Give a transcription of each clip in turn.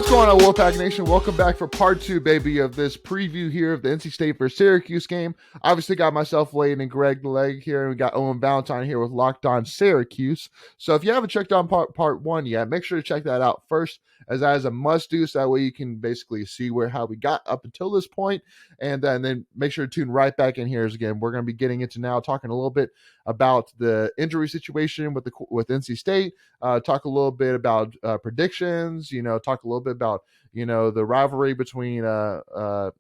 What's going on, Wolfpack Nation? Welcome back for part 2, baby, of this preview here of the NC State versus Syracuse game. Obviously got myself, Layden, and Greg the Leg here, and we got Owen Valentine here with Locked On Syracuse. So if you haven't checked on part 1 yet, make sure to check that out first, as that is a must-do, so that way you can basically see how we got up until this point, and then make sure to tune right back in here. As again, we're going to be getting into now talking a little bit about the injury situation with NC State, talk a little bit about predictions, talk a little bit about the rivalry between God,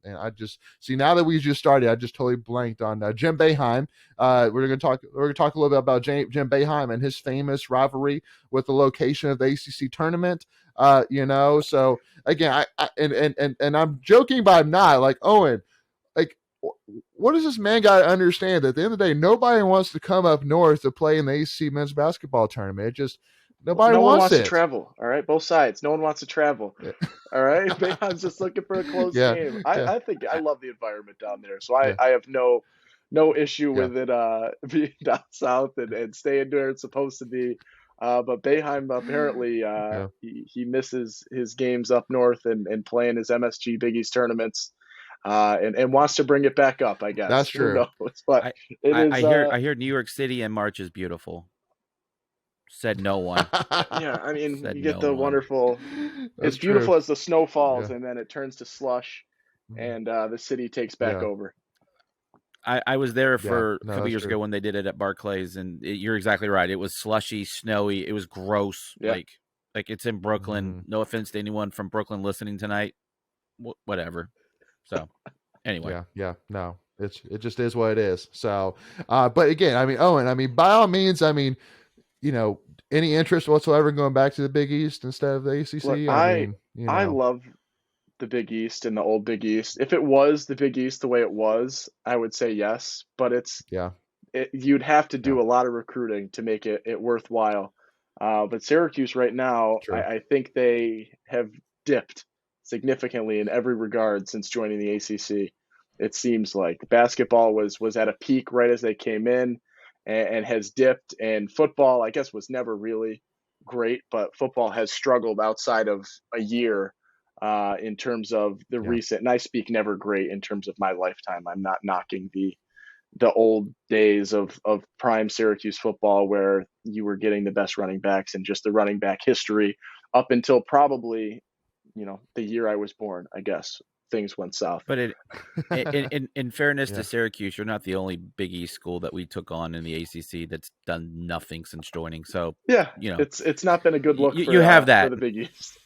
and I just see now that we just started, I just totally blanked on Jim Boeheim. We're gonna talk a little bit about Jim Boeheim and his famous rivalry with the location of the ACC tournament. So again, and I'm joking, but I'm not. Like, Owen, like, what does this man got to understand? That at the end of the day, nobody wants to come up north to play in the ACC men's basketball tournament. It just No one wants it. to travel. All right, both sides. No one wants to travel. Yeah. All right, Boeheim's just looking for a close game. I think I love the environment down there, so I have no issue with it being down south and staying where it's supposed to be. But Boeheim apparently he misses his games up north and playing his MSG Big East tournaments, and wants to bring it back up. I guess That's true. Who knows? But I hear New York City in March is beautiful. Said no one. Yeah, I mean, Said you get no the one. wonderful. That's It's beautiful true. as the snow falls, and then it turns to slush, and the city takes back over. I was there for a couple years true. ago when they did it at Barclays, and you're exactly right. It was slushy, snowy. It was gross. Yeah. Like it's in Brooklyn. No offense to anyone from Brooklyn listening tonight. Whatever. So, anyway. No. It just is what it is. So, but again, I mean, Owen, by all means, any interest whatsoever in going back to the Big East instead of the ACC? Look, I love the Big East and the old Big East. If it was the Big East the way it was, I would say yes. But you'd have to do a lot of recruiting to make it worthwhile. But Syracuse right now, I think they have dipped significantly in every regard since joining the ACC. It seems like basketball was at a peak right as they came in, and has dipped. And football, I guess, was never really great, but football has struggled outside of a year in terms of the recent. And I speak never great in terms of my lifetime. I'm not knocking the old days of prime Syracuse football where you were getting the best running backs and just the running back history up until probably the year I was born. I guess things went south. But in fairness to Syracuse, you're not the only Big East school that we took on in the ACC that's done nothing since joining. So it's not been a good look. You have that for the Big East.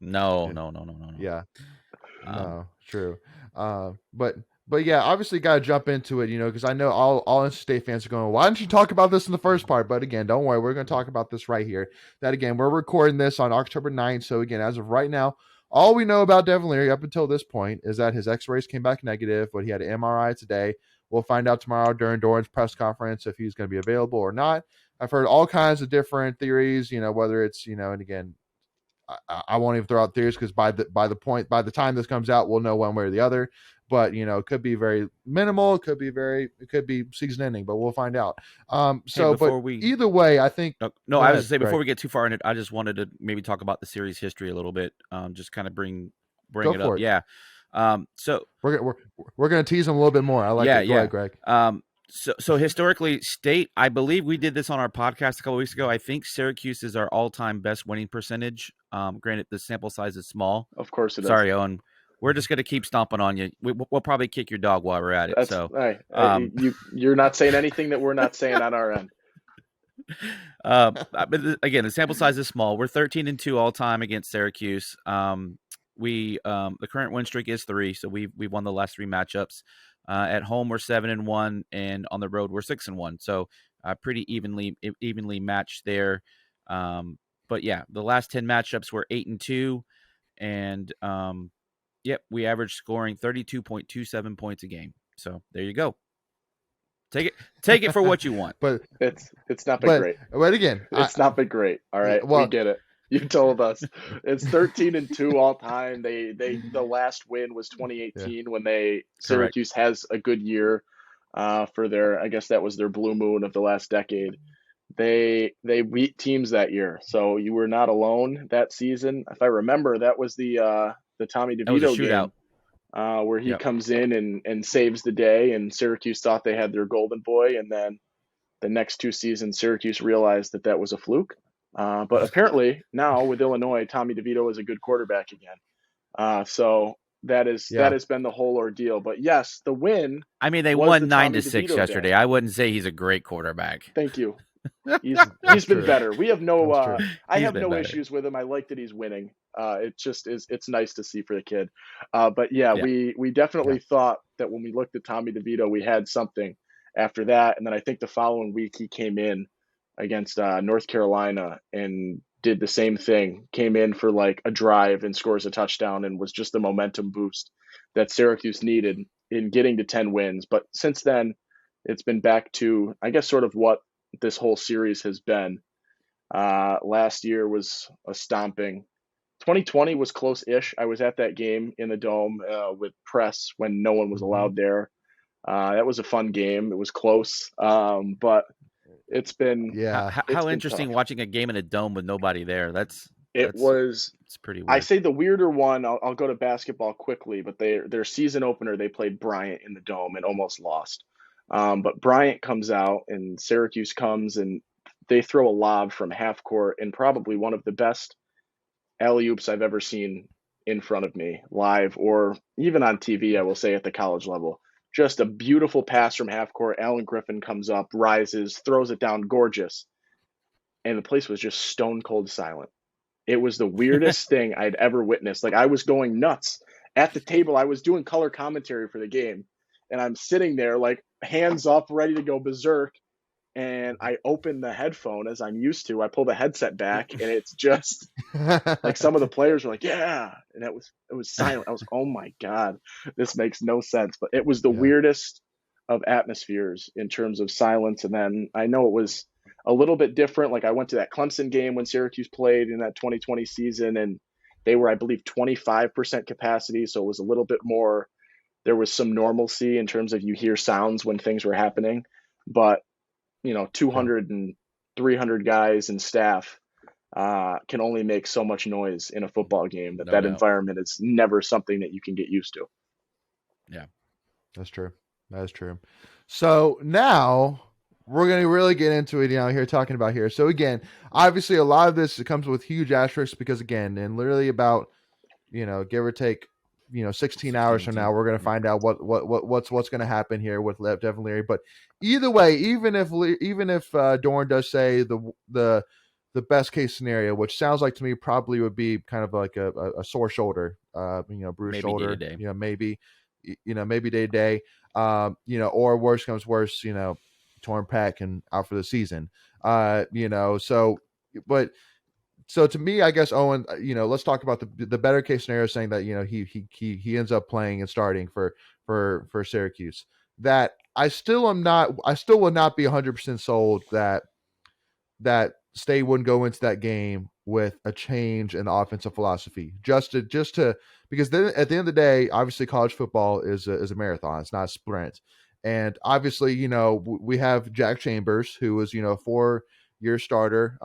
No. Yeah, no, true. But yeah, obviously got to jump into it, because I know all NC State fans are going, why didn't you talk about this in the first part? But again, don't worry, we're going to talk about this right here. That again, we're recording this on October 9th. So again, as of right now, all we know about Devin Leary up until this point is that his x-rays came back negative, but he had an MRI today. We'll find out tomorrow during Doran's press conference if he's going to be available or not. I've heard all kinds of different theories, whether it's, and again, I won't even throw out theories because by the time this comes out, we'll know one way or the other. But it could be very minimal. It could be season ending, but we'll find out. Either way, I think. No, I was just saying before we get too far in it, I just wanted to maybe talk about the series history a little bit. Just kind of bring it up. Yeah. So we're gonna tease them a little bit more. I like it. Go ahead, Greg. So historically, State, I believe we did this on our podcast a couple of weeks ago. I think Syracuse is our all-time best winning percentage. Granted, the sample size is small. Of course it is. Sorry, Owen. We're just going to keep stomping on you. We'll probably kick your dog while we're at it. You're not saying anything that we're not saying on our end. But again, the sample size is small. We're 13-2 all time against Syracuse. The current win streak is 3, so we won the last 3 matchups. At home, we're 7-1, and on the road, we're 6-1. So pretty evenly matched there. But yeah, the last 10 matchups were 8-2, and we averaged scoring 32.27 points a game. So there you go. Take it for what you want. But it's not been great. But again, it's not been great. All right, we get it. You told us it's 13-2 all time. The last win was 2018 when Syracuse has a good year for their, I guess that was their blue moon of the last decade. they beat teams that year. So you were not alone that season. If I remember, that was the Tommy DeVito game where he comes in and saves the day, and Syracuse thought they had their golden boy, and then the next 2 seasons Syracuse realized that was a fluke. But apparently now with Illinois, Tommy DeVito is a good quarterback again. So that has been the whole ordeal. But yes, the win. I mean, they won 9-6 yesterday. Day. I wouldn't say he's a great quarterback. Thank you. He's been better. We have I have no issues with him. I like that he's winning. It's nice to see for the kid. But we definitely thought that when we looked at Tommy DeVito, we had something after that. And then I think the following week he came in against North Carolina and did the same thing, came in for like a drive and scores a touchdown, and was just the momentum boost that Syracuse needed in getting to 10 wins. But since then, it's been back to, I guess, sort of what this whole series has been. Last year was a stomping. 2020 was close-ish. I was at that game in the Dome with press when no one was allowed there. That was a fun game. It was close, but it's been How interesting tough. Watching a game in a dome with nobody there. It's pretty weird. I say the weirder one. I'll go to basketball quickly, but their season opener they played Bryant in the Dome and almost lost. But Bryant comes out and Syracuse comes and they throw a lob from half court and probably one of the best alley-oops I've ever seen in front of me live or even on TV, I will say, at the college level. Just a beautiful pass from half court. Alan Griffin comes up, rises, throws it down, gorgeous. And the place was just stone cold silent. It was the weirdest thing I'd ever witnessed. Like, I was going nuts at the table. I was doing color commentary for the game, and I'm sitting there like hands up, ready to go berserk. And I open the headphone as I'm used to. I pull the headset back, and it's just like some of the players were like, "Yeah," and it was silent. I was, "Oh my god, this makes no sense." But it was the weirdest of atmospheres in terms of silence. And then I know it was a little bit different. Like, I went to that Clemson game when Syracuse played in that 2020 season, and they were, I believe, 25% capacity, so it was a little bit more. There was some normalcy in terms of you hear sounds when things were happening, but 200 and 300 guys and staff can only make so much noise in a football game that environment is never something that you can get used to. Yeah, that's true. That is true. So now we're going to really get into it, here talking about here. So again, obviously a lot of this comes with huge asterisks because again, and literally about, give or take, 16 hours from now, we're going to find out what's going to happen here with Devin Leary. But either way, even if Dorn does say the best case scenario, which sounds like to me probably would be kind of like a sore shoulder, bruised maybe shoulder, day-to-day. Maybe day to day, or worse comes worse, torn pec and out for the season, So to me, I guess, Owen, let's talk about the better case scenario, saying that, he ends up playing and starting for Syracuse. That I still would not be 100% sold that State wouldn't go into that game with a change in the offensive philosophy, just to because then at the end of the day, obviously college football is a marathon. It's not a sprint. And obviously, we have Jack Chambers, who was, a 4-year starter,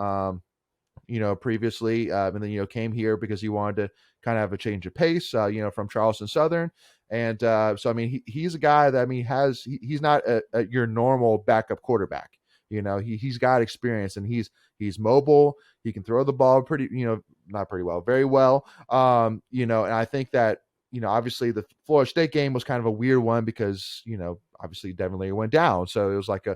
previously, and then, came here because he wanted to kind of have a change of pace, from Charleston Southern. And so, I mean, he's a guy that, he's not your normal backup quarterback. He's got experience and he's mobile. He can throw the ball very well. And I think that, obviously the Florida State game was kind of a weird one because, obviously Devin Leary went down. So it was like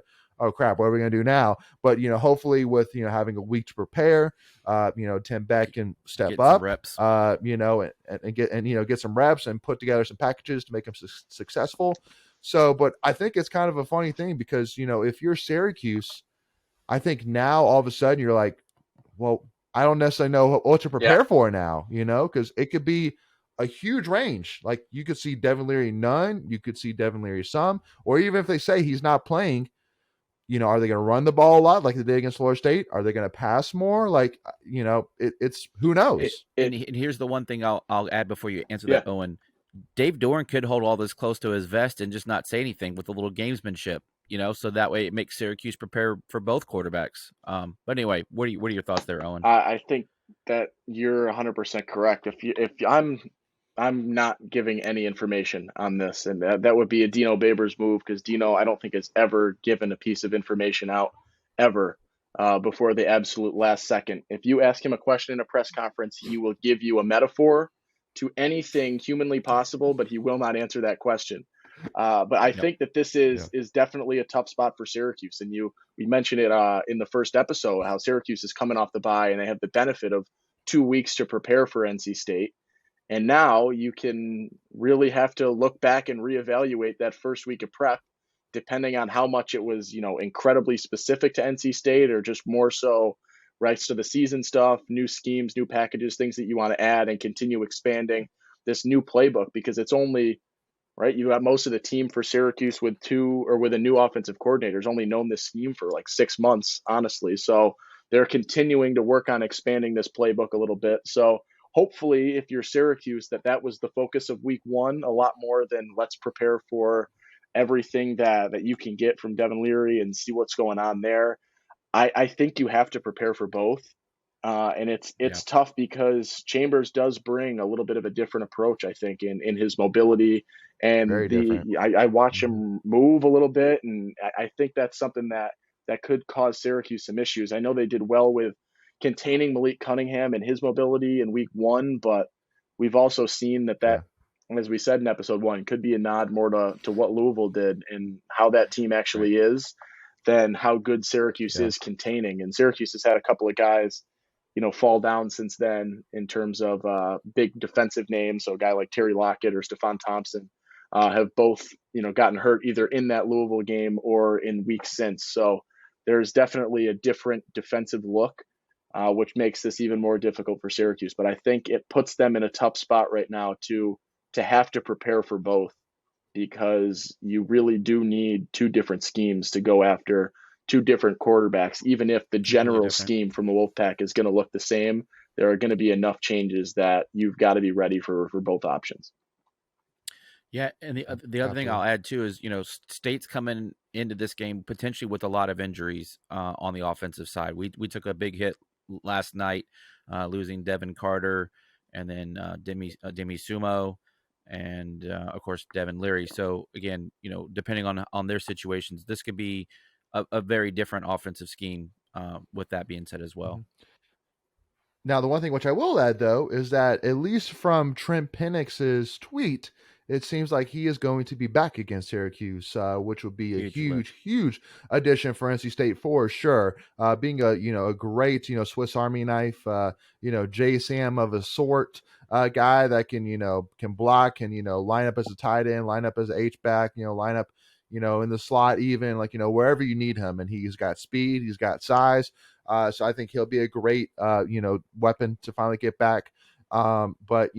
oh crap, what are we going to do now? But, hopefully with, having a week to prepare, Tim Beck can step up, reps. And get some reps and put together some packages to make him successful. So, but I think it's kind of a funny thing because, if you're Syracuse, I think now all of a sudden you're like, well, I don't necessarily know what to prepare for now, because it could be a huge range. Like you could see Devin Leary none, you could see Devin Leary some, or even if they say he's not playing, are they going to run the ball a lot like they did against Florida State? Are they going to pass more? Like, it's who knows? And here's the one thing I'll add before you answer that, Owen. Dave Doeren could hold all this close to his vest and just not say anything with a little gamesmanship. so that way it makes Syracuse prepare for both quarterbacks. But anyway, what are your thoughts there, Owen? I think that you're 100% correct. If I'm not giving any information on this, and that would be a Dino Babers move, because Dino, I don't think has ever given a piece of information out ever before the absolute last second. If you ask him a question in a press conference, he will give you a metaphor to anything humanly possible, but he will not answer that question. But I think that this is definitely a tough spot for Syracuse, and we mentioned it in the first episode how Syracuse is coming off the bye and they have the benefit of 2 weeks to prepare for NC State. And now you can really have to look back and reevaluate that first week of prep, depending on how much it was, incredibly specific to NC State or just more so rights to the season stuff, new schemes, new packages, things that you want to add and continue expanding this new playbook, because it's only right. You got most of the team for Syracuse with a new offensive coordinator's only known this scheme for like 6 months, honestly. So they're continuing to work on expanding this playbook a little bit. So hopefully, if you're Syracuse, that was the focus of week one, a lot more than let's prepare for everything that you can get from Devin Leary and see what's going on there. I think you have to prepare for both. And it's tough because Chambers does bring a little bit of a different approach, I think, in his mobility, and I watch him move a little bit, and I think that's something that could cause Syracuse some issues. I know they did well with containing Malik Cunningham and his mobility in week one, but we've also seen that, as we said in episode one, could be a nod more to what Louisville did and how that team actually is than how good Syracuse is containing. And Syracuse has had a couple of guys fall down since then in terms of big defensive names. So a guy like Terry Lockett or Stephon Thompson have both, gotten hurt either in that Louisville game or in weeks since. So there's definitely a different defensive look, which makes this even more difficult for Syracuse. But I think it puts them in a tough spot right now to have to prepare for both, because you really do need two different schemes to go after two different quarterbacks. Even if the general scheme from the Wolfpack is going to look the same, there are going to be enough changes that you've got to be ready for both options. Yeah, and the other thing I'll add too is, State's coming into this game potentially with a lot of injuries on the offensive side. We took a big hit last night, losing Devin Carter and then Demi Sumo, and of course Devin Leary. So again, depending on their situations, this could be a very different offensive scheme. With that being said, as well. Now, the one thing which I will add, though, is that at least from Trent Penix's tweet, it seems like he is going to be back against Syracuse, which would be a huge addition for NC State for sure. Being a great Swiss Army knife, J Sam of a sort, guy that can block, can line up as a tight end, line up as an H back, line up in the slot, even wherever you need him, and he's got speed, he's got size. So I think he'll be a great weapon to finally get back. But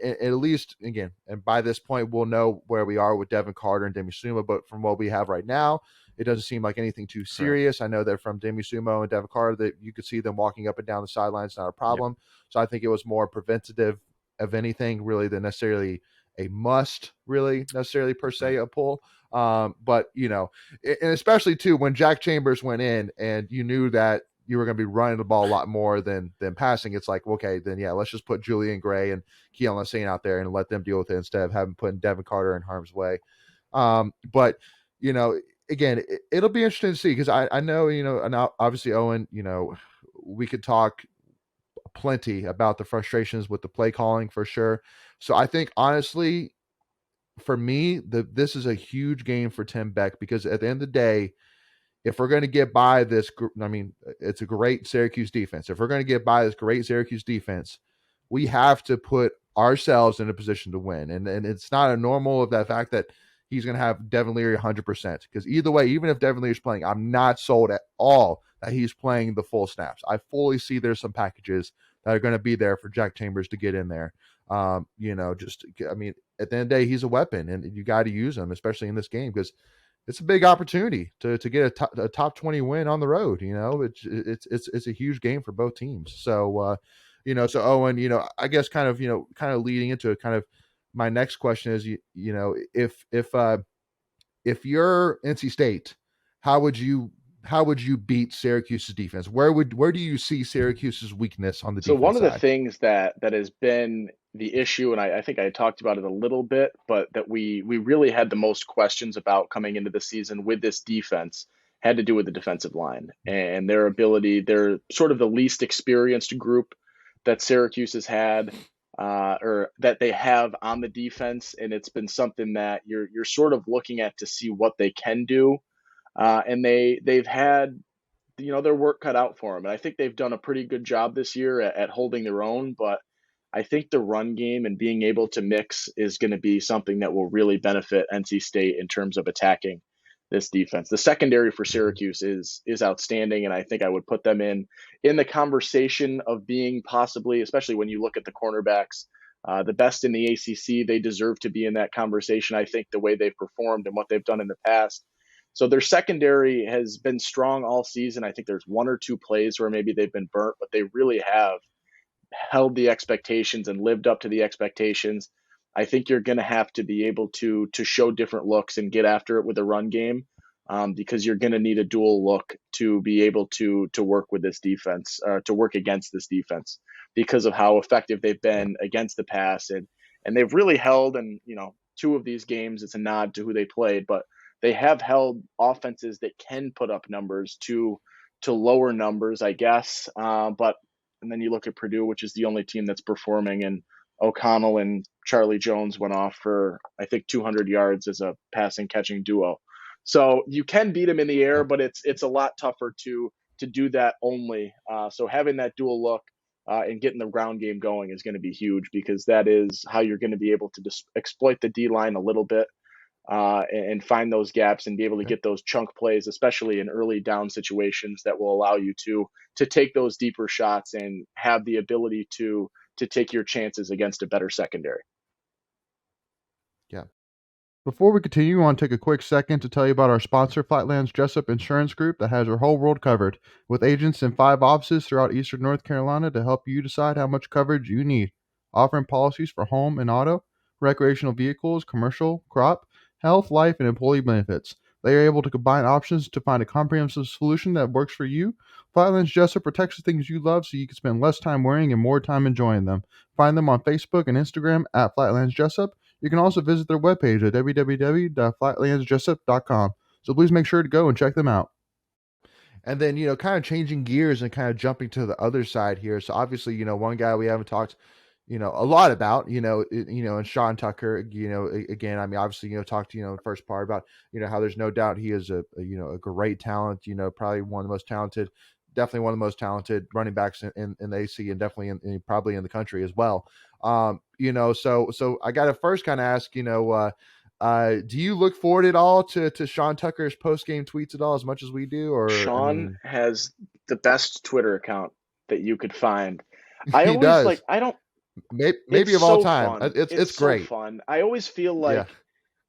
at least again, and by this point we'll know where we are with Devin Carter and Demi Sumo. But from what we have right now, it doesn't seem like anything too serious. Correct. I know that from Demi Sumo and Devin Carter that you could see them walking up and down the sidelines, not a problem. Yep. So I think it was more preventative of anything really than necessarily a must, really necessarily per se a pull. But and especially too when Jack Chambers went in and you knew that you were going to be running the ball a lot more than passing. It's like, okay, then let's just put Julian Gray and Keon Lassane out there and let them deal with it instead of having putting Devin Carter in harm's way. But again, it'll be interesting to see, because I know, and obviously Owen, we could talk plenty about the frustrations with the play calling for sure. So I think honestly, for me, this is a huge game for Tim Beck, because at the end of the day, if we're going to get by this, it's a great Syracuse defense. If we're going to get by this great Syracuse defense, we have to put ourselves in a position to win. And it's not a normal of that fact that he's going to have Devin Leary 100%. Because either way, even if Devin Leary's playing, I'm not sold at all that he's playing the full snaps. I fully see there's some packages that are going to be there for Jack Chambers to get in there. At the end of the day, he's a weapon, and you got to use him, especially in this game, because it's a big opportunity to get a top 20 win on the road. It's a huge game for both teams. So, so Owen, I guess kind of leading into it, kind of my next question is, if you're NC State how would you beat Syracuse's defense? Where do you see Syracuse's weakness on the So one defense of the side? things that has been the issue, and I think I talked about it a little bit, but that we really had the most questions about coming into the season with this defense had to do with the defensive line and their ability. They're sort of the least experienced group that Syracuse has had, or that they have on the defense, and it's been something that you're sort of looking at to see what they can do. And they've had their work cut out for them. And I think they've done a pretty good job this year at holding their own. But I think the run game and being able to mix is going to be something that will really benefit NC State in terms of attacking this defense. The secondary for Syracuse is outstanding, and I think I would put them in the conversation of being possibly, especially when you look at the cornerbacks, the best in the ACC. They deserve to be in that conversation. I think the way they've performed and what they've done in the past. So their secondary has been strong all season. I think there's one or two plays where maybe they've been burnt, but they really have held the expectations and lived up to the expectations. I think you're going to have to be able to show different looks and get after it with the run game, because you're going to need a dual look to be able to work with this defense, to work against this defense, because of how effective they've been against the pass, and they've really held. And two of these games, it's a nod to who they played, but they have held offenses that can put up numbers to lower numbers, I guess. And then you look at Purdue, which is the only team that's performing, and O'Connell and Charlie Jones went off for, I think, 200 yards as a passing catching duo. So you can beat them in the air, but it's a lot tougher to do that only. So having that dual look and getting the ground game going is going to be huge, because that is how you're going to be able to exploit the D line a little bit. And find those gaps and be able to get those chunk plays, especially in early down situations, that will allow you to take those deeper shots and have the ability to take your chances against a better secondary. Yeah. Before we continue, I want to take a quick second to tell you about our sponsor, Flatlands Jessup Insurance Group, that has your whole world covered, with agents in 5 offices throughout Eastern North Carolina to help you decide how much coverage you need, offering policies for home and auto, recreational vehicles, commercial, crop, health, life, and employee benefits. They are able to combine options to find a comprehensive solution that works for you. Flatlands Jessup protects the things you love so you can spend less time worrying and more time enjoying them. Find them on Facebook and Instagram at Flatlands Jessup. You can also visit their webpage at www.flatlandsjessup.com. So please make sure to go and check them out. And then, kind of changing gears and kind of jumping to the other side here. So obviously, one guy we haven't talked, a lot about, and Sean Tucker, again, I mean, obviously, talked to, in the first part about, how there's no doubt he is a great talent, probably definitely one of the most talented running backs in the AC, and definitely probably in the country as well. So I got to first kind of ask, do you look forward at all to Sean Tucker's post game tweets at all, as much as we do? Or Sean has the best Twitter account that you could find. I he always does. Maybe of all time. Fun. It's great. So fun. I always feel like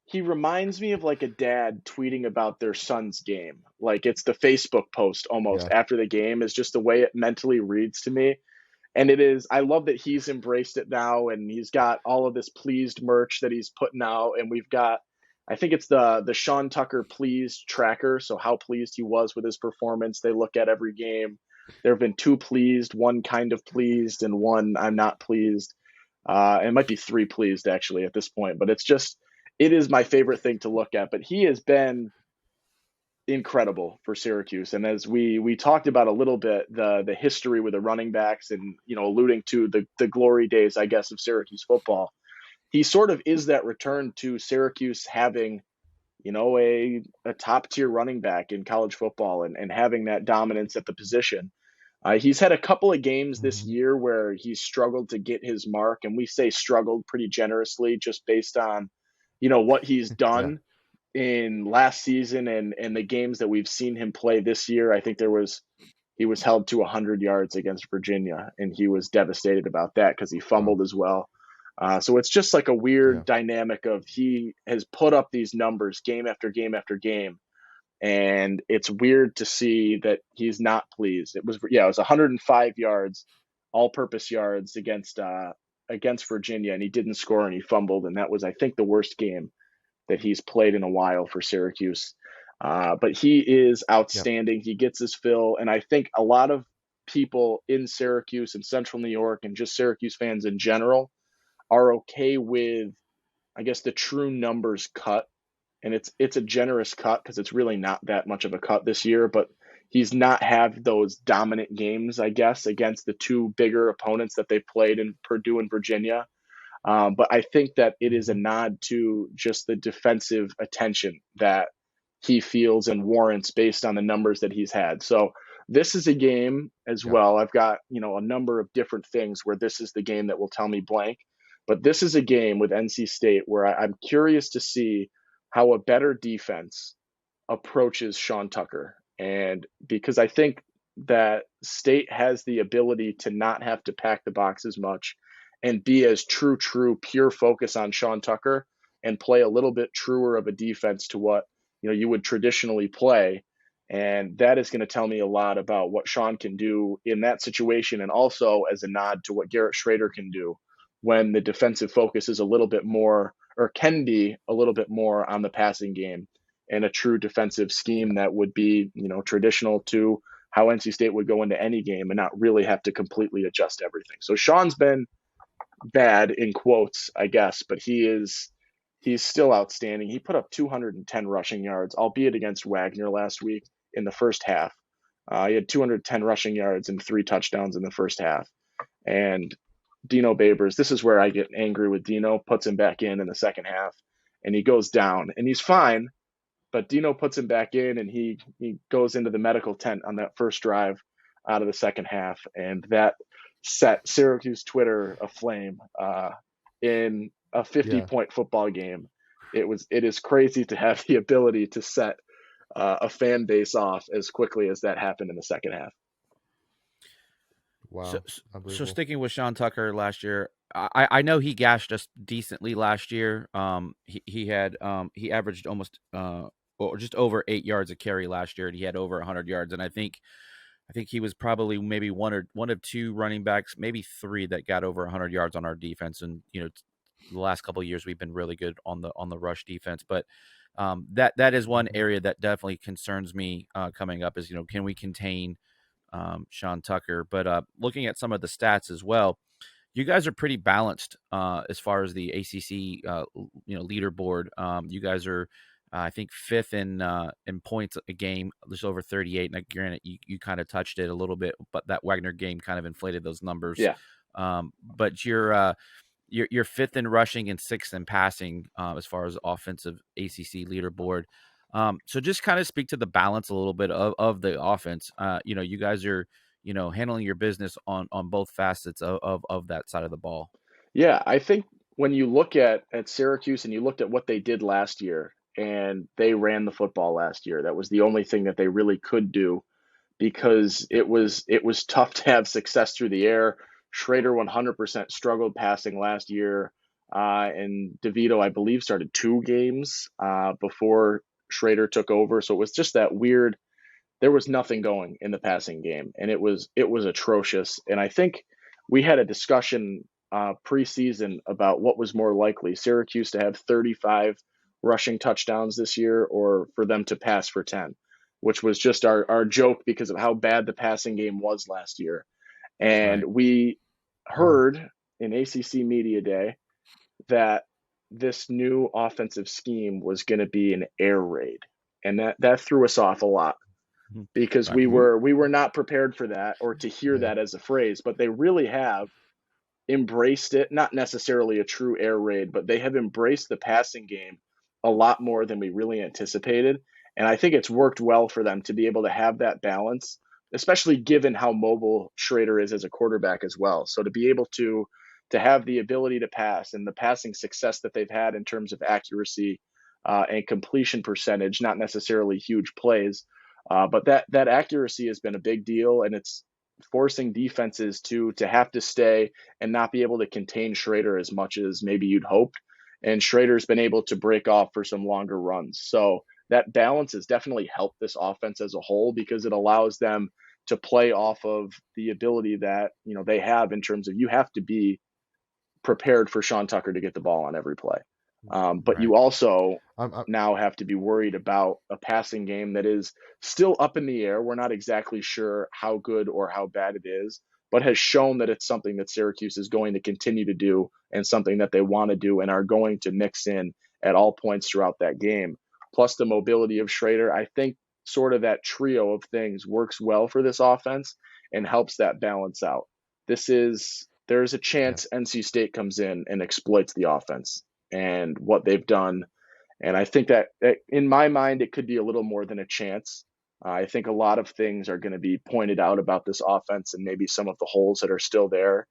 he reminds me of like a dad tweeting about their son's game. Like it's the Facebook post almost after the game, is just the way it mentally reads to me. And it is, I love that he's embraced it now, and he's got all of this pleased merch that he's putting out. And we've got, I think it's the Sean Tucker pleased tracker. So how pleased he was with his performance. They look at every game. There have been 2 pleased, 1 kind of pleased, and 1 I'm not pleased. It might be 3 pleased actually at this point, but it is my favorite thing to look at. But he has been incredible for Syracuse. And as we talked about a little bit, the history with the running backs, and alluding to the glory days, I guess, of Syracuse football, he sort of is that return to Syracuse having a top tier running back in college football, and having that dominance at the position. He's had a couple of games this year where he's struggled to get his mark, and we say struggled pretty generously, just based on what he's done in last season and the games that we've seen him play this year. I think he was held to 100 yards against Virginia, and he was devastated about that because he fumbled as well. So it's just like a weird dynamic of, he has put up these numbers game after game after game, and it's weird to see that he's not pleased. It was 105 yards, all-purpose yards against Virginia, and he didn't score and he fumbled, and that was, I think, the worst game that he's played in a while for Syracuse. But he is outstanding. Yep. He gets his fill. And I think a lot of people in Syracuse and Central New York and just Syracuse fans in general are okay with, I guess, the true numbers cut. And it's a generous cut because it's really not that much of a cut this year, but he's not have those dominant games, I guess, against the two bigger opponents that they played in Purdue and Virginia. But I think that it is a nod to just the defensive attention that he feels and warrants based on the numbers that he's had. So this is a game as well. I've got, a number of different things where this is the game that will tell me blank. But this is a game with NC State where I'm curious to see how a better defense approaches Sean Tucker. And because I think that State has the ability to not have to pack the box as much and be as true, pure focus on Sean Tucker and play a little bit truer of a defense to what, you would traditionally play. And that is going to tell me a lot about what Sean can do in that situation. And also as a nod to what Garrett Schrader can do when the defensive focus is a little bit more, or can be a little bit more on the passing game and a true defensive scheme that would be, traditional to how NC State would go into any game and not really have to completely adjust everything. So Sean's been bad in quotes, I guess, but he's still outstanding. He put up 210 rushing yards, albeit against Wagner last week in the first half. He had 210 rushing yards and 3 touchdowns in the first half. And Dino Babers, this is where I get angry with Dino, puts him back in the second half, and he goes down. And he's fine, but Dino puts him back in, and he goes into the medical tent on that first drive out of the second half. And that set Syracuse Twitter aflame in a 50-point football game. It is crazy to have the ability to set a fan base off as quickly as that happened in the second half. Wow. So sticking with Sean Tucker last year, I know he gashed us decently last year. He averaged almost just over 8 yards a carry last year, and he had over 100 yards. And I think he was probably maybe one of 2 running backs, maybe 3 that got over 100 yards on our defense. And the last couple of years we've been really good on the rush defense. But that is one area that definitely concerns me coming up is can we contain Sean Tucker? But looking at some of the stats as well, you guys are pretty balanced as far as the ACC leaderboard. You guys are I think 5th in points a game, just over 38. And granted, you kind of touched it a little bit, but that Wagner game kind of inflated those numbers. Yeah. But you're 5th in rushing and 6th in passing as far as offensive ACC leaderboard. So just kind of speak to the balance a little bit of the offense. You guys are, handling your business on both facets of that side of the ball. Yeah, I think when you look at Syracuse and you looked at what they did last year, and they ran the football last year, that was the only thing that they really could do because it was tough to have success through the air. Schrader 100% struggled passing last year, and DeVito, I believe, started 2 games before Schrader took over. So it was just that weird. There was nothing going in the passing game, and it was atrocious. And I think we had a discussion preseason about what was more likely: Syracuse to have 35 rushing touchdowns this year, or for them to pass for 10, which was just our joke because of how bad the passing game was last year. And we heard in ACC Media Day that this new offensive scheme was going to be an air raid. And that threw us off a lot because we were not prepared for that or to hear that as a phrase, but they really have embraced it. Not necessarily a true air raid, but they have embraced the passing game a lot more than we really anticipated. And I think it's worked well for them to be able to have that balance, especially given how mobile Schrader is as a quarterback as well. So to be able to have the ability to pass and the passing success that they've had in terms of accuracy and completion percentage, not necessarily huge plays, but that accuracy has been a big deal, and it's forcing defenses to have to stay and not be able to contain Schrader as much as maybe you'd hoped. And Schrader's been able to break off for some longer runs. So that balance has definitely helped this offense as a whole because it allows them to play off of the ability that, they have in terms of you have to be prepared for Sean Tucker to get the ball on every play. But you also now have to be worried about a passing game that is still up in the air. We're not exactly sure how good or how bad it is, but has shown that it's something that Syracuse is going to continue to do and something that they want to do and are going to mix in at all points throughout that game. Plus the mobility of Schrader. I think sort of that trio of things works well for this offense and helps that balance out. There's a chance NC State comes in and exploits the offense and what they've done. And I think that in my mind, it could be a little more than a chance. I think a lot of things are going to be pointed out about this offense and maybe some of the holes that are still there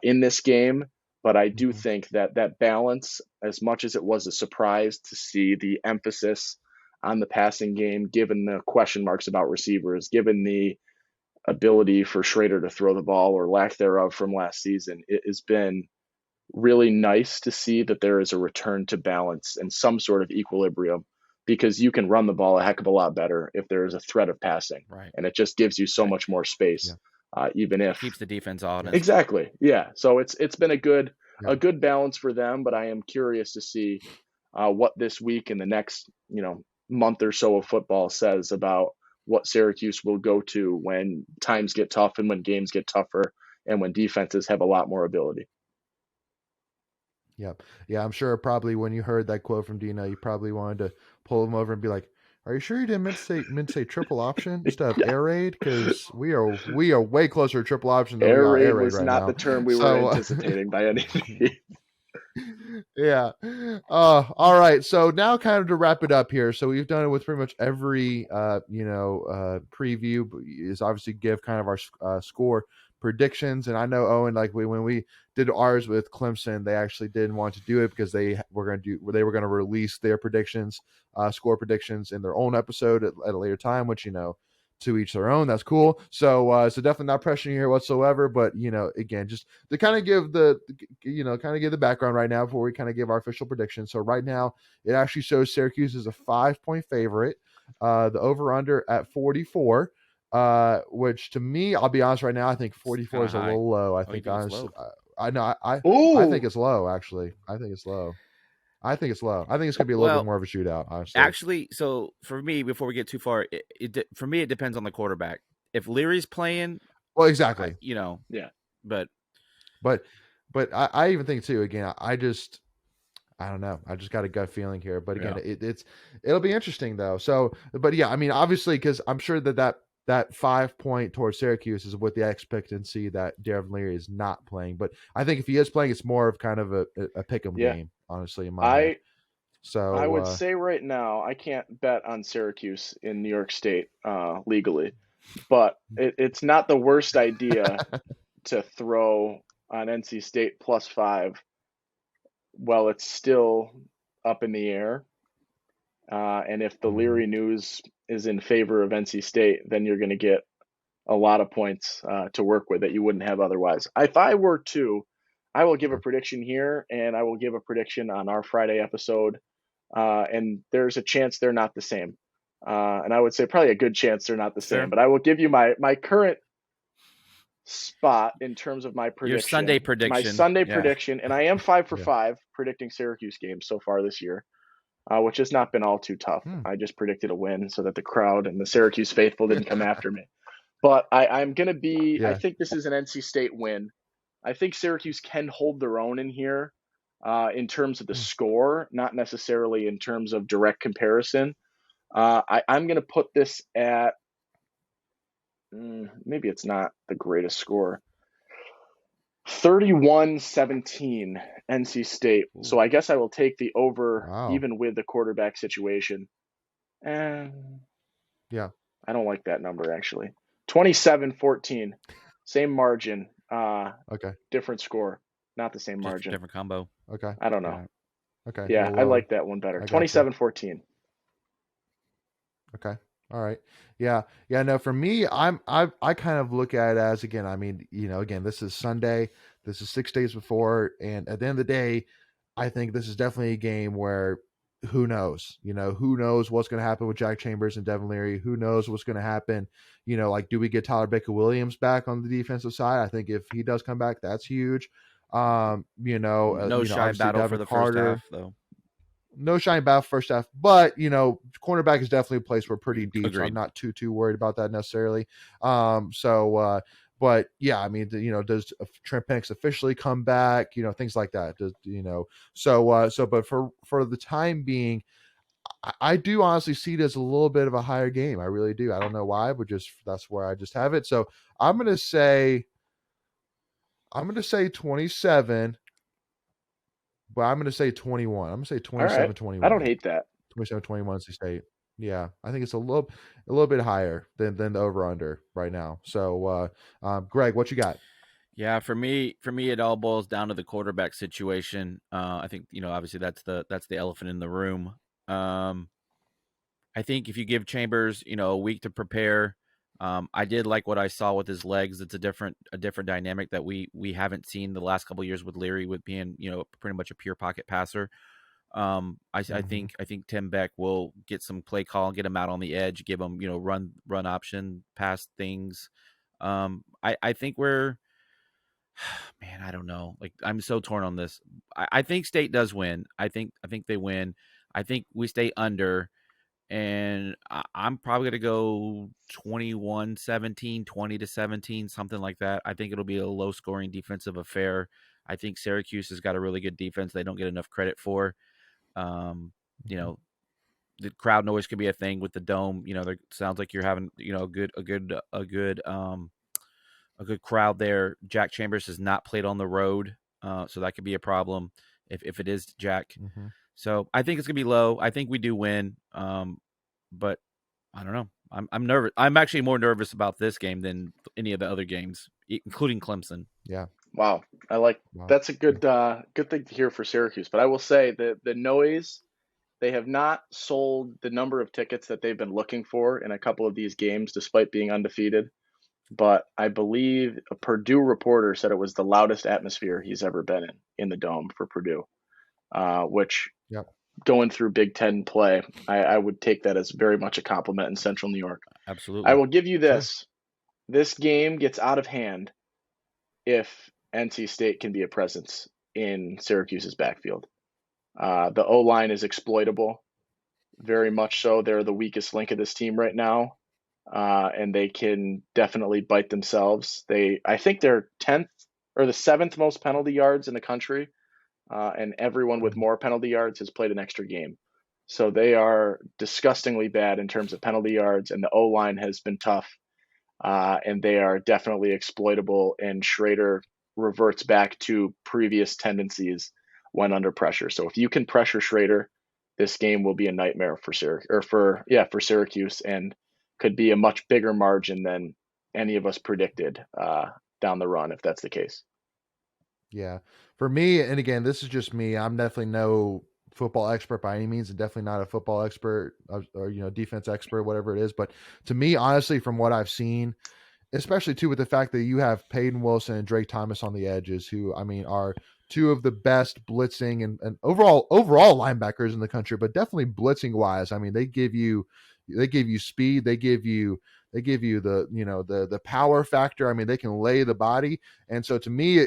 in this game. But I do think that that balance, as much as it was a surprise to see the emphasis on the passing game, given the question marks about receivers, given the ability for Schrader to throw the ball or lack thereof from last season, it has been really nice to see that there is a return to balance and some sort of equilibrium, because you can run the ball a heck of a lot better if there is a threat of passing, and it just gives you so much more space, even if it keeps the defense honest. Exactly. Yeah. So it's been a good balance for them, but I am curious to see what this week and the next month or so of football says about what Syracuse will go to when times get tough and when games get tougher and when defenses have a lot more ability. Yeah, I'm sure probably when you heard that quote from Dino, you probably wanted to pull him over and be like, "Are you sure you didn't meant to say triple option instead of air raid? Because we are way closer to triple option than we are air raid was right not now." the term we were anticipating by any means. Yeah. All right. So now kind of to wrap it up here. So we've done it with pretty much every preview is obviously give kind of our score predictions. And I know, Owen, like when we did ours with Clemson, they actually didn't want to do it because they were going to release their predictions, score predictions in their own episode at a later time, which, to each their own. That's cool. So definitely not pressuring you here whatsoever, but again, just to kind of give the background right now before we kind of give our official prediction. So right now it actually shows Syracuse is a 5-point favorite, the over under at 44, which to me, I'll be honest right now, I think 44 is a little low. I think honestly, I think it's low. Actually, I think it's low. I think it's low. I think it's going to be a little bit more of a shootout, honestly. Actually, so for me, before we get too far, for me, it depends on the quarterback. If Leary's playing, well, exactly. But I even think too. Again, I don't know. I just got a gut feeling here. But again, it'll be interesting though. So, but yeah, I mean, obviously, because I'm sure that 5 point towards Syracuse is with the expectancy that Devin Leary is not playing. But I think if he is playing, it's more of kind of a pick'em game, honestly, in my head. So I would say right now, I can't bet on Syracuse in New York State legally, but it's not the worst idea to throw on NC State +5 while it's still up in the air. And if the Leary news is in favor of NC State, then you're going to get a lot of points to work with that you wouldn't have otherwise. If I were to, I will give a prediction here, and I will give a prediction on our Friday episode. And there's a chance they're not the same. And I would say probably a good chance they're not the same. But I will give you my current spot in terms of my prediction. Your Sunday prediction. My Sunday prediction. And I am 5 for 5 predicting Syracuse games so far this year. Which has not been all too tough. I just predicted a win so that the crowd and the Syracuse faithful didn't come after me. But I'm going to be – I think this is an NC State win. I think Syracuse can hold their own in here in terms of the score, not necessarily in terms of direct comparison. I'm going to put this at maybe it's not the greatest score. 31-17 NC State. So I guess I will take the over even with the quarterback situation. I don't like that number actually. 27-14. Same margin. Different score. Not the same margin. Different combo. Okay. I don't know. Okay. Yeah, I like that one better. 27-14. Okay. All right. Yeah. No, for me, I kind of look at it as, again, I mean, again, this is Sunday, this is 6 days before. And at the end of the day, I think this is definitely a game where who knows what's going to happen with Jack Chambers and Devin Leary. Who knows what's going to happen? Do we get Tyler Baker-Williams back on the defensive side? I think if he does come back, that's huge. No shy battle Devin for the Carter, first half though. no shining battle first half, but cornerback is definitely a place we're pretty deep. Agreed. So I'm not too worried about that necessarily. But yeah, I mean, does Trent Penix officially come back? Things like that. But for the time being, I do honestly see it as a little bit of a higher game. I really do. I don't know why, but that's where I just have it. So I'm gonna say 27, but I'm gonna say 21. I'm gonna say 27-21. I don't hate that. 27-21 NC State. Yeah, I think it's a little bit higher than the over under right now. So, Greg, what you got? Yeah, for me, it all boils down to the quarterback situation. I think obviously that's the elephant in the room. I think if you give Chambers, a week to prepare, I did like what I saw with his legs. It's a different dynamic that we haven't seen the last couple of years with Leary, with being pretty much a pure pocket passer. I think Tim Beck will get some play call, get him out on the edge, give him run option, pass things. I think we're man, I don't know. Like, I'm so torn on this. I think State does win. I think they win. I think we stay under, and I'm probably going to go 21-17, 20-17, something like that. I think it'll be a low-scoring defensive affair. I think Syracuse has got a really good defense they don't get enough credit for. The crowd noise could be a thing with the dome. There sounds like you're having a good crowd there. Jack Chambers has not played on the road, so that could be a problem if it is Jack. Mm-hmm. So I think it's gonna be low. I think we do win, but I don't know. I'm nervous. I'm actually more nervous about this game than any of the other games, including Clemson. Yeah. Wow. That's a good thing to hear for Syracuse. But I will say that the noise, they have not sold the number of tickets that they've been looking for in a couple of these games, despite being undefeated. But I believe a Purdue reporter said it was the loudest atmosphere he's ever been in the Dome for Purdue, which going through Big Ten play, I would take that as very much a compliment in Central New York. Absolutely. I will give you this. This game gets out of hand if NC State can be a presence in Syracuse's backfield. The O-line is exploitable, very much so. They're the weakest link of this team right now. And they can definitely bite themselves. I think they're 10th or the 7th most penalty yards in the country, and everyone with more penalty yards has played an extra game. So they are disgustingly bad in terms of penalty yards, and the O-line has been tough, and they are definitely exploitable, and Schrader reverts back to previous tendencies when under pressure. So if you can pressure Schrader, this game will be a nightmare for Syracuse, and could be a much bigger margin than any of us predicted down the run, if that's the case. Yeah. For me, and again, this is just me, I'm definitely no football expert by any means, and definitely not a football expert or defense expert, whatever it is. But to me, honestly, from what I've seen, especially too with the fact that you have Peyton Wilson and Drake Thomas on the edges, who are two of the best blitzing and overall linebackers in the country, but definitely blitzing wise. I mean, they give you speed, they give you the power factor. I mean, they can lay the body. And so to me,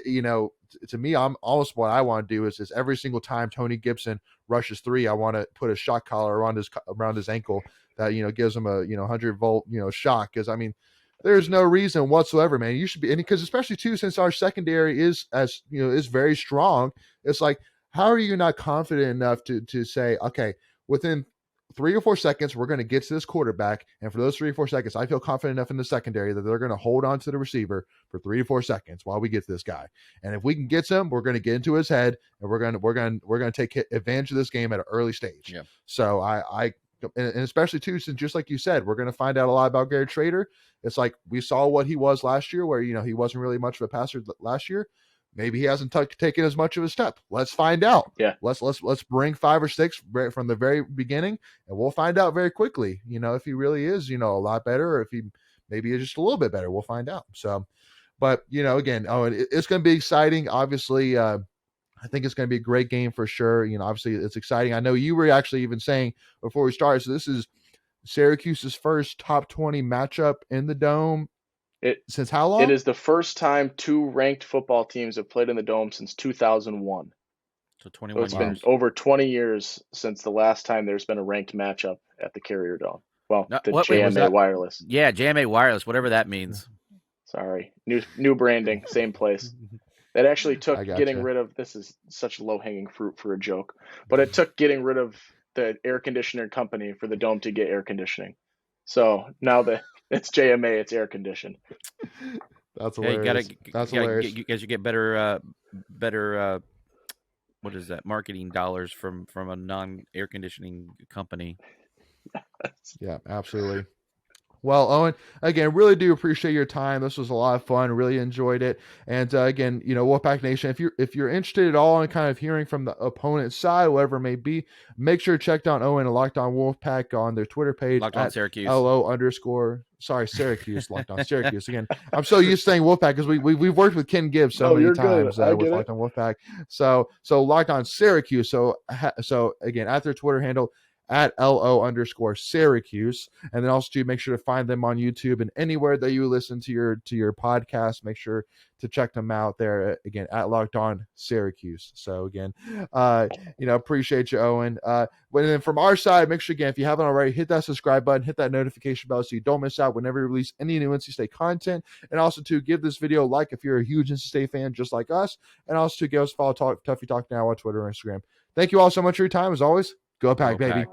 I'm almost, what I want to do is every single time Tony Gibson rushes 3, I want to put a shock collar around his ankle that gives him a 100-volt shock, because I mean, there's no reason whatsoever, man. You should be, and because especially too, since our secondary is very strong, it's like, how are you not confident enough to say, okay, within 3 or 4 seconds, we're going to get to this quarterback, and for those 3 or 4 seconds, I feel confident enough in the secondary that they're going to hold on to the receiver for 3 to 4 seconds while we get to this guy. And if we can get him, we're going to get into his head, and we're going to take advantage of this game at an early stage. Yeah. So and especially too, since just like you said, we're going to find out a lot about Garrett Schrader. It's like we saw what he was last year, where he wasn't really much of a passer last year. Maybe he hasn't taken as much of a step. Let's find out. Yeah. Let's bring 5 or 6 from the very beginning, and we'll find out very quickly. If he really is a lot better, or if he maybe is just a little bit better. We'll find out. So, but again, it's going to be exciting. Obviously, I think it's going to be a great game for sure. Obviously it's exciting. I know you were actually even saying before we started, so this is Syracuse's first top 20 matchup in the Dome. Since how long? It is the first time 2 ranked football teams have played in the Dome since 2001. So 21 So it's been over 20 years since the last time there's been a ranked matchup at the Carrier Dome. Well, the JMA Wireless. Yeah, JMA Wireless, whatever that means. Sorry. New branding, same place. It actually took getting rid of, this is such low-hanging fruit for a joke, but it took getting rid of the air conditioner company for the Dome to get air conditioning. So now that it's JMA, it's air conditioned. That's hilarious. That's hilarious. You guys get better what is that, marketing dollars from a non-air conditioning company. Yeah, absolutely. Well, Owen, again, really do appreciate your time. This was a lot of fun. Really enjoyed it. And again, Wolfpack Nation, if you're interested at all in kind of hearing from the opponent's side, whatever it may be, make sure to check down Owen and Locked On Wolfpack on their Twitter page. Locked On Syracuse. Syracuse. Locked On Syracuse. Again, I'm so used to saying Wolfpack because we've worked with Ken Gibbs so many times with Locked On Wolfpack. So Locked On Syracuse. So again, at their Twitter handle, at @LO_Syracuse. And then also to make sure to find them on YouTube and anywhere that you listen to your podcast. Make sure to check them out there again at Locked On Syracuse. So again, appreciate you, Owen. But then from our side, make sure again, if you haven't already, hit that subscribe button, hit that notification bell so you don't miss out whenever we release any new NC State content. And also to give this video a like if you're a huge NC State fan just like us. And also to give us a follow, Tuffy Talk Now on Twitter and Instagram. Thank you all so much for your time. As always, go Pack, baby.